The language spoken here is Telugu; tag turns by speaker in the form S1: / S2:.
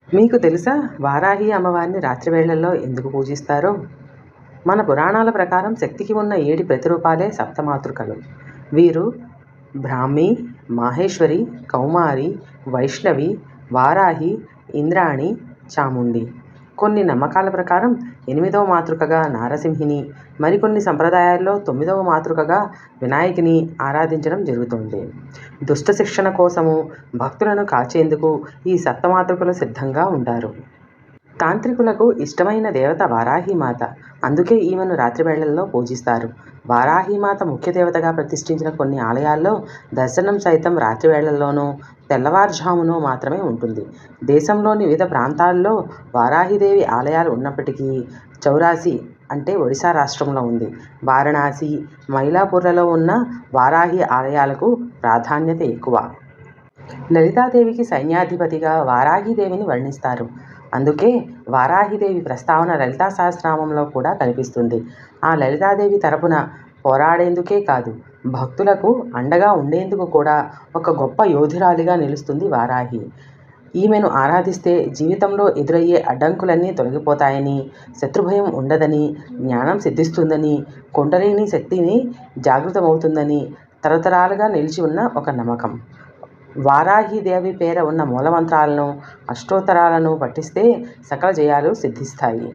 S1: మీకు తెలుసా వారాహి అమ్మవారిని రాత్రి వేళల్లో ఎందుకు పూజిస్తారో? మన పురాణాల ప్రకారం శక్తికి ఉన్న 7 ప్రతిరూపాలే సప్తమాతృకలు. వీరు బ్రాహ్మి, మాహేశ్వరి, కౌమారి, వైష్ణవి, వారాహి, ఇంద్రాణి, చాముండి. కొన్ని నమ్మకాల ప్రకారం 8వ మాతృకగా నారసింహిని, మరికొన్ని సంప్రదాయాల్లో 9వ మాతృకగా వినాయకిని ఆరాధించడం జరుగుతోంది. దుష్ట శిక్షణ కోసము, భక్తులను కాచేందుకు ఈ సప్తమాతృకలు సిద్ధంగా ఉంటారు. తాంత్రికులకు ఇష్టమైన దేవత వారాహిమాత. అందుకే ఈమెను రాత్రి వేళల్లో పూజిస్తారు. వారాహిమాత ముఖ్య దేవతగా ప్రతిష్ఠించిన కొన్ని ఆలయాల్లో దర్శనం సైతం రాత్రి వేళల్లోనూ, తెల్లవారుజామునో మాత్రమే ఉంటుంది. దేశంలోని వివిధ ప్రాంతాల్లో వారాహిదేవి ఆలయాలు ఉన్నప్పటికీ చౌరాసి అంటే ఒడిశా రాష్ట్రంలో ఉంది. వారణాసి, మైలాపూర్లలో ఉన్న వారాహి ఆలయాలకు ప్రాధాన్యత ఎక్కువ. లలితాదేవికి సైన్యాధిపతిగా వారాహిదేవిని వర్ణిస్తారు. అందుకే వారాహిదేవి ప్రస్తావన లలితా సహస్రనామంలో కూడా కనిపిస్తుంది. ఆ లలితాదేవి తరపున పోరాడేందుకే కాదు, భక్తులకు అండగా ఉండేందుకు కూడా ఒక గొప్ప యోధురాలిగా నిలుస్తుంది వారాహి. ఈమెను ఆరాధిస్తే జీవితంలో ఎదురయ్యే అడ్డంకులన్నీ తొలగిపోతాయని, శత్రుభయం ఉండదని, జ్ఞానం సిద్ధిస్తుందని, కుండలిని శక్తిని జాగృతమవుతుందని తరతరాలుగా నిలిచి ఉన్న ఒక నమ్మకం. వారాహిదేవి పేర ఉన్న మూలమంత్రాలను, అష్టోత్తరాలను పఠిస్తే సకల జయాలు సిద్ధిస్తాయి.